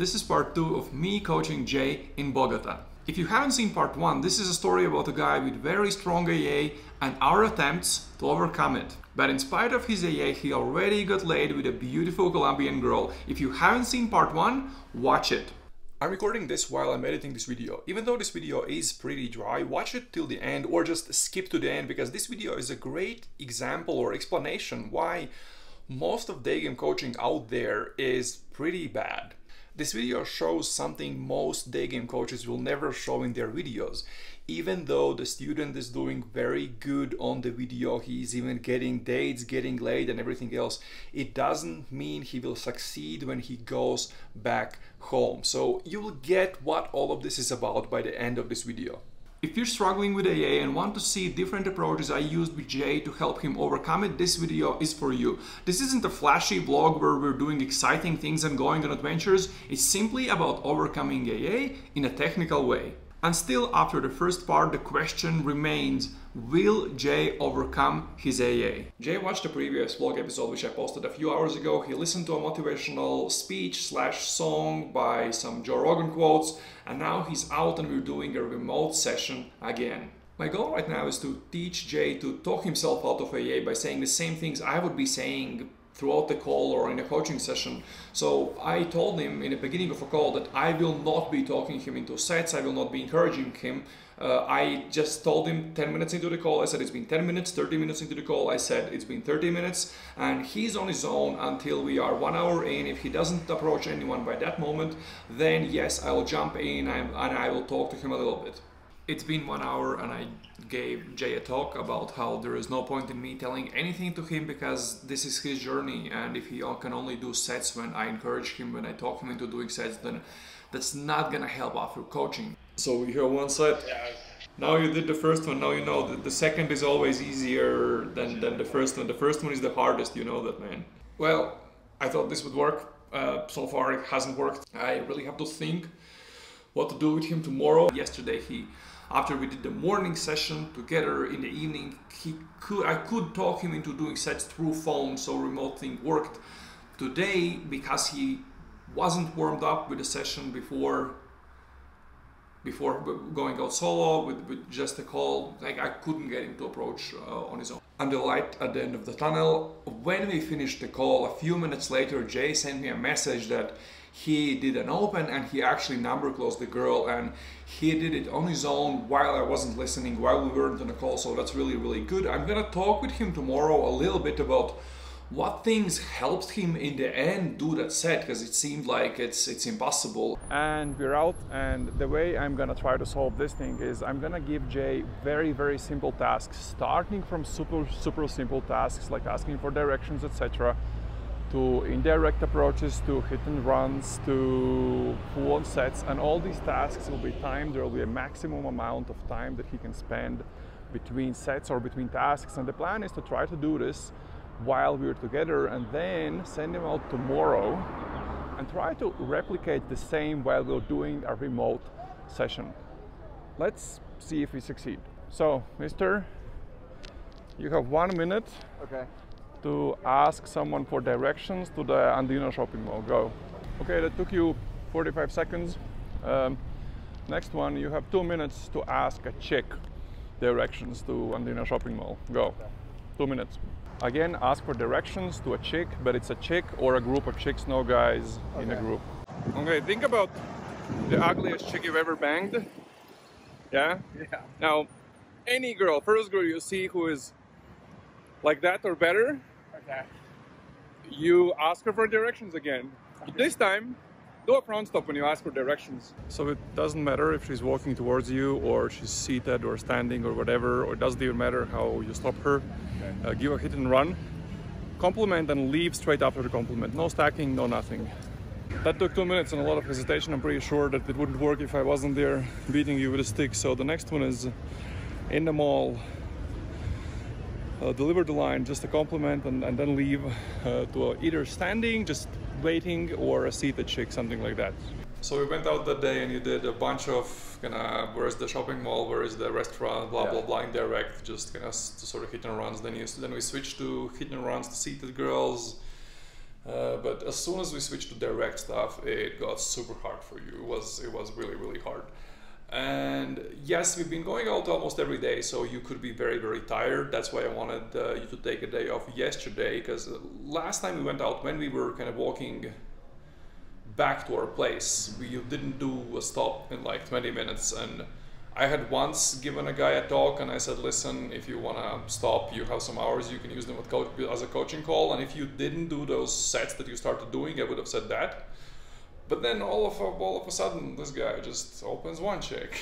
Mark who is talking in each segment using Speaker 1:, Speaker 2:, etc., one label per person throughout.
Speaker 1: This is part 2 of me coaching Jay in Bogota. If you haven't seen part 1, this is a story about a guy with very strong AA and our attempts to overcome it. But in spite of his AA, he already got laid with a beautiful Colombian girl. If you haven't seen part 1, watch it. I'm recording this while I'm editing this video. Even though this video is pretty dry, watch it till the end or just skip to the end, because this video is a great example or explanation why most of Daygame coaching out there is pretty bad. This video shows something most Daygame coaches will never show in their videos. Even though the student is doing very good on the video, he's even getting dates, getting laid and everything else, it doesn't mean he will succeed when he goes back home. So you will get what all of this is about by the end of this video. If you're struggling with AA and want to see different approaches I used with Jay to help him overcome it, this video is for you. This isn't a flashy vlog where we're doing exciting things and going on adventures. It's simply about overcoming AA in a technical way. And still, after the first part, the question remains, will Jay overcome his AA? Jay watched the previous vlog episode which I posted a few hours ago. He listened to a motivational speech/song by some Joe Rogan quotes, and now he's out and we're doing a remote session again. My goal right now is to teach Jay to talk himself out of AA by saying the same things I would be saying throughout the call or in a coaching session. So I told him in the beginning of a call that I will not be talking him into sets, I will not be encouraging him. I just told him 10 minutes into the call, I said it's been 10 minutes, 30 minutes into the call, I said it's been 30 minutes, and he's on his own until we are 1 hour in. If he doesn't approach anyone by that moment, then yes, I will jump in and I will talk to him a little bit. It's been 1 hour and I gave Jay a talk about how there is no point in me telling anything to him because this is his journey, and if he can only do sets when I encourage him, when I talk him into doing sets, then that's not gonna help after coaching. So we hear one set. Yeah. Now you did the first one, now you know that the second is always easier than the first one. The first one is the hardest, you know that, man. Well, I thought this would work. So far it hasn't worked. I really have to think what to do with him tomorrow. Yesterday after we did the morning session together, in the evening, I could talk him into doing sets through phone, so remote thing worked. Today, because he wasn't warmed up with the session before going out solo with just a call, like I couldn't get him to approach on his own. And the light at the end of the tunnel. When we finished the call, a few minutes later, Jay sent me a message that he did an open and he actually number closed the girl, and he did it on his own while I wasn't listening, while we weren't on the call, so that's really, really good. I'm gonna talk with him tomorrow a little bit about what things helped him in the end do that set, because it seemed like it's impossible. And we're out, and the way I'm gonna try to solve this thing is I'm gonna give Jay very, very simple tasks, starting from super simple tasks like asking for directions, etc., to indirect approaches, to hit and runs, to full-on sets, and all these tasks will be timed. There will be a maximum amount of time that he can spend between sets or between tasks, and the plan is to try to do this while we're together and then send him out tomorrow and try to replicate the same while we're doing a remote session. Let's see if we succeed. So, mister, you have 1 minute. Okay. To ask someone for directions to the Andino shopping mall. Go. Okay, that took you 45 seconds. Next one, you have 2 minutes to ask a chick directions to Andino shopping mall. Go. Okay. 2 minutes. Again, ask for directions to a chick, but it's a chick or a group of chicks, no guys in a group. Okay, think about the ugliest chick you've ever banged. Yeah? Yeah. Now, any girl, first girl you see who is like that or better, okay, you ask her for directions again. Okay. This time, do a front stop when you ask for directions. So it doesn't matter if she's walking towards you or she's seated or standing or whatever, or it doesn't even matter how you stop her. Okay. Give a hit and run, compliment, and leave straight after the compliment. No stacking, no nothing. That took 2 minutes and a lot of hesitation. I'm pretty sure that it wouldn't work if I wasn't there beating you with a stick. So the next one is in the mall. Deliver the line, just a compliment, and then leave to either standing, just waiting, or a seated chick, something like that. So we went out that day and you did a bunch of where's the shopping mall, where is the restaurant, blah blah blah, indirect, just to sort of hit and runs. Then we switched to hit and runs to seated girls, But as soon as we switched to direct stuff, it got super hard for you. It was really, really hard. And yes, we've been going out almost every day, so you could be very, very tired. That's why I wanted you to take a day off yesterday, because last time we went out, when we were kind of walking back to our place, we didn't do a stop in like 20 minutes. And I had once given a guy a talk and I said, listen, if you want to stop, you have some hours, you can use them as a coaching call. And if you didn't do those sets that you started doing, I would have said that. But then all of a sudden, this guy just opens one check.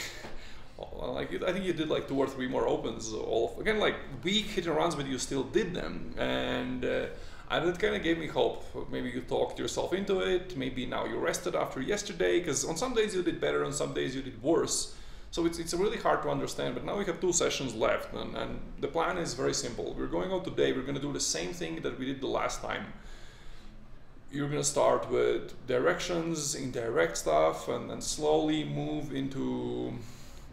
Speaker 1: Like, I think you did like 2 or 3 more opens. Again, like weak hit and runs, but you still did them. And it kind of gave me hope. Maybe you talked yourself into it. Maybe now you rested after yesterday, because on some days you did better, on some days you did worse. So it's really hard to understand. But now we have 2 sessions left, and the plan is very simple. We're going out today. We're going to do the same thing that we did the last time. You're going to start with directions, indirect stuff, and then slowly move into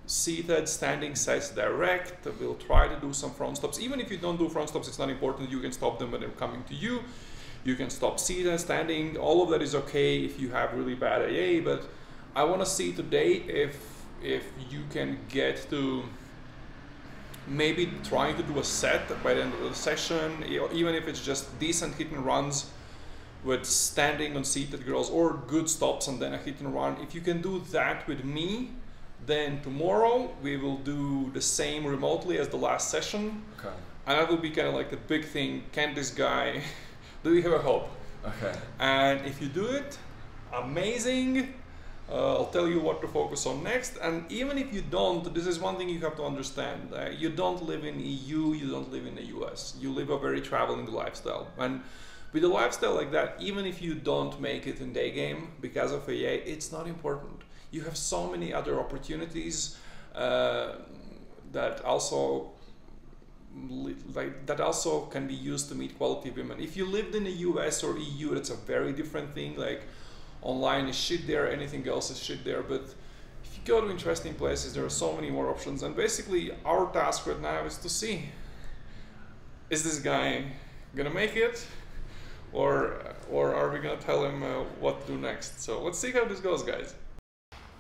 Speaker 1: seated, standing sets direct. We'll try to do some front stops. Even if you don't do front stops, it's not important. You can stop them when they're coming to you. You can stop seated, standing. All of that is okay if you have really bad AA, but I want to see today if you can get to maybe trying to do a set by the end of the session, even if it's just decent hit and runs with standing on seated girls, or good stops and then a hit and run. If you can do that with me, then tomorrow we will do the same remotely as the last session.
Speaker 2: Okay.
Speaker 1: And that will be kind of like the big thing. Can this guy, do we have a hope?
Speaker 2: Okay.
Speaker 1: And if you do it, amazing. I'll tell you what to focus on next. And even if you don't, this is one thing you have to understand. You don't live in EU, you don't live in the US. You live a very traveling lifestyle. And with a lifestyle like that, even if you don't make it in Daygame because of AA, it's not important. You have so many other opportunities that also can be used to meet quality women. If you lived in the US or EU, that's a very different thing. Like, online is shit there, anything else is shit there. But if you go to interesting places, there are so many more options. And basically, our task right now is to see, is this guy gonna make it? Or are we gonna tell him what to do next? So let's see how this goes, guys.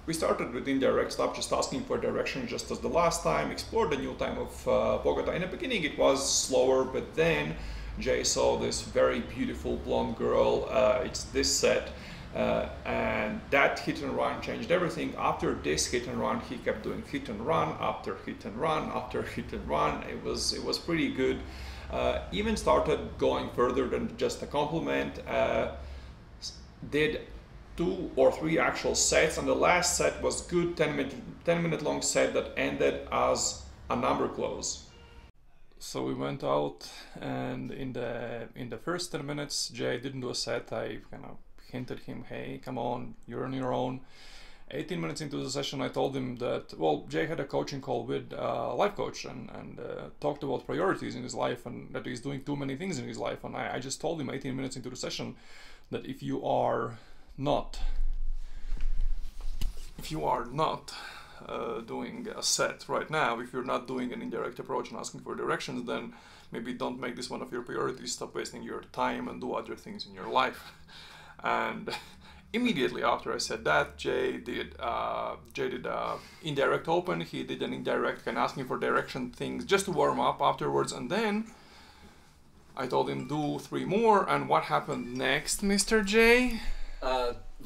Speaker 1: We started with indirect stuff, just asking for direction, just as the last time, explored the new time of Bogota. In the beginning it was slower, but then Jay saw this very beautiful blonde girl. It's this set, and that hit and run changed everything. After this hit and run, he kept doing hit and run after hit and run after hit and run. It was pretty good. Even started going further than just a compliment. Did 2 or 3 actual sets, and the last set was good 10 minute long set that ended as a number close. So we went out, and in the first 10 minutes Jay didn't do a set. I kind of hinted him, hey, come on, you're on your own. 18 minutes into the session, I told him that, well, Jay had a coaching call with a life coach and talked about priorities in his life, and that he's doing too many things in his life. And I just told him 18 minutes into the session that if you are not doing a set right now, if you're not doing an indirect approach and asking for directions, then maybe don't make this one of your priorities. Stop wasting your time and do other things in your life. And immediately after I said that, Jay did indirect open. He did an indirect kind of asking for direction things just to warm up afterwards, and then I told him do 3 more. And what happened next, Mr. J?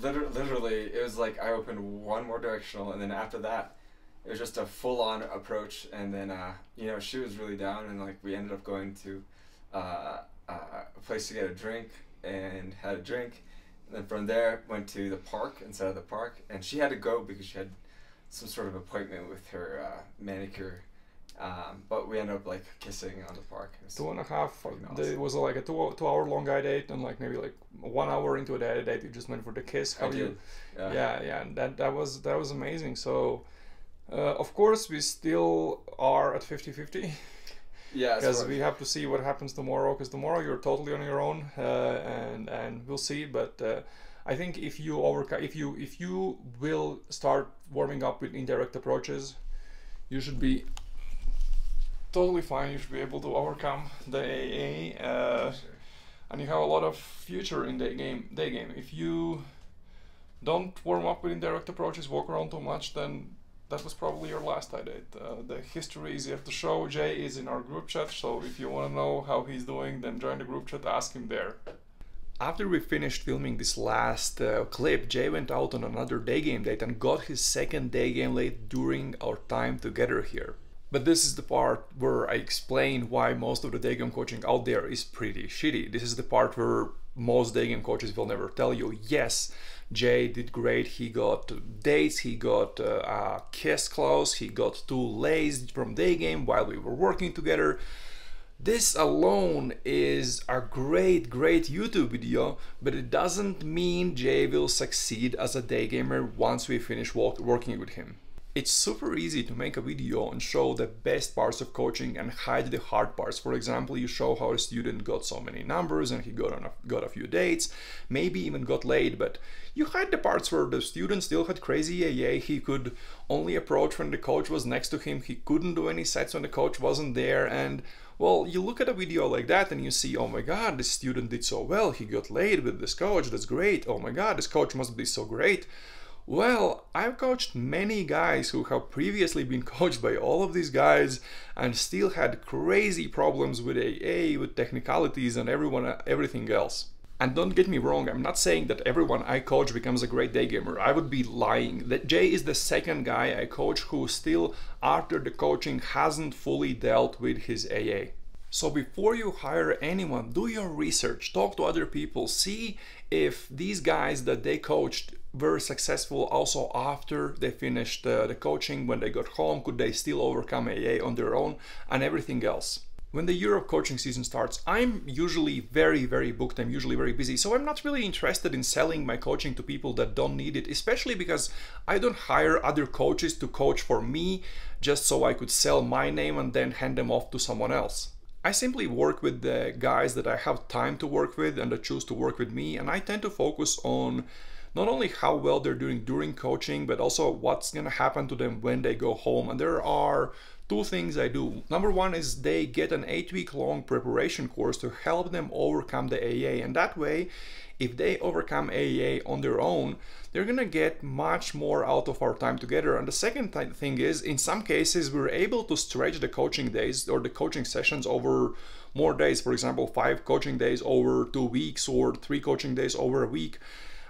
Speaker 2: Literally, it was like I opened 1 more directional, and then after that, it was just a full-on approach. And then you know, she was really down, and like we ended up going to a place to get a drink and had a drink. And then from there, went to the park, inside of the park, and she had to go because she had some sort of appointment with her manicure. But we ended up like kissing on the park.
Speaker 1: 2.5. Awesome. It was like a 2 hour long guy date, and like maybe like 1 hour into the date, you just went for the kiss. How you? Yeah. And that was amazing. So, of course, we still are at 50-50. Yeah, because we have to see what happens tomorrow. Because tomorrow you're totally on your own, and we'll see. But I think if you will start warming up with indirect approaches, you should be totally fine. You should be able to overcome the AA.
Speaker 2: Sure.
Speaker 1: and you have a lot of future in Daygame. If you don't warm up with indirect approaches, walk around too much, then that was probably your last idea. The history is yet to show. Jay is in our group chat, so if you want to know how he's doing, then join the group chat, ask him there. After we finished filming this last clip, Jay went out on another Daygame date and got his second Daygame date during our time together here. But this is the part where I explain why most of the Daygame coaching out there is pretty shitty. This is the part where most Daygame coaches will never tell you, yes, Jay did great, he got dates, he got a kiss clause, he got 2 lays from Daygame while we were working together. This alone is a great YouTube video, but it doesn't mean Jay will succeed as a Daygamer once we finish working with him. It's super easy to make a video and show the best parts of coaching and hide the hard parts. For example, you show how a student got so many numbers and he got a few dates, maybe even got laid, but you hide the parts where the student still had crazy AA, he could only approach when the coach was next to him, he couldn't do any sets when the coach wasn't there, and well, you look at a video like that and you see, oh my god, this student did so well, he got laid with this coach, that's great, oh my god, this coach must be so great. Well, I've coached many guys who have previously been coached by all of these guys and still had crazy problems with AA, with technicalities and everything else. And don't get me wrong, I'm not saying that everyone I coach becomes a great Daygamer. I would be lying. That Jay is the second guy I coach who still, after the coaching, hasn't fully dealt with his AA. So before you hire anyone, do your research, talk to other people, see if these guys that they coached were successful also after they finished the coaching, when they got home, could they still overcome AA on their own, and everything else. When the Europe coaching season starts, I'm usually very booked, I'm usually very busy, so I'm not really interested in selling my coaching to people that don't need it, especially because I don't hire other coaches to coach for me just so I could sell my name and then hand them off to someone else. I simply work with the guys that I have time to work with and that choose to work with me, and I tend to focus on not only how well they're doing during coaching, but also what's gonna happen to them when they go home. And there are 2 things I do. Number 1 is they get an 8-week long preparation course to help them overcome the AA, and that way, if they overcome AA on their own, they're gonna get much more out of our time together. And the second thing is, in some cases, we're able to stretch the coaching days or the coaching sessions over more days. For example, 5 coaching days over 2 weeks or 3 coaching days over a week.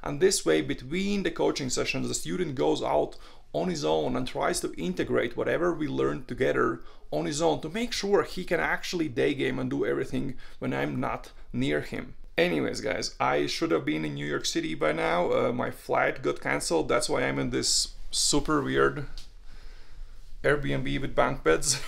Speaker 1: And this way, between the coaching sessions, the student goes out on his own and tries to integrate whatever we learned together on his own to make sure he can actually Daygame and do everything when I'm not near him. Anyways, guys, I should have been in New York City by now. My flight got cancelled. That's why I'm in this super weird Airbnb with bunk beds.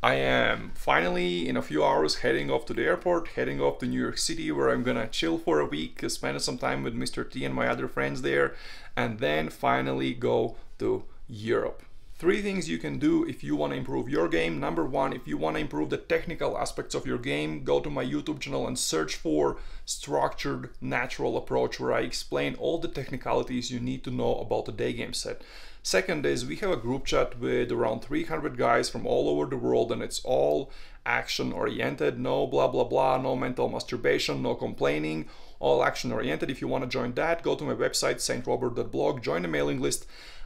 Speaker 1: I am finally in a few hours heading off to the airport, heading off to New York City, where I'm gonna chill for a week, spend some time with Mr. T and my other friends there, and then finally go to Europe. 3 things you can do if you want to improve your game. Number 1, if you want to improve the technical aspects of your game, go to my YouTube channel and search for Structured Natural Approach, where I explain all the technicalities you need to know about the Daygame set. Second is, we have a group chat with around 300 guys from all over the world, and it's all action oriented, no blah blah blah, no mental masturbation, no complaining, all action oriented. If you want to join that, go to my website strobert.blog, join the mailing list,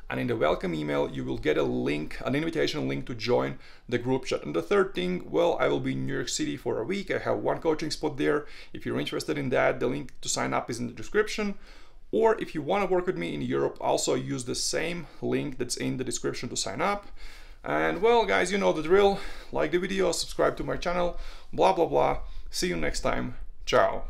Speaker 1: and in the welcome email you will get a link, an invitation link to join the group chat. And the third thing, well, I will be in New York City for a week. I have 1 coaching spot there. If you're interested in that, the link to sign up is in the description. Or if you want to work with me in Europe, also use the same link that's in the description to sign up. And well, guys, you know the drill. Like the video, subscribe to my channel, blah blah blah. See you next time. Ciao.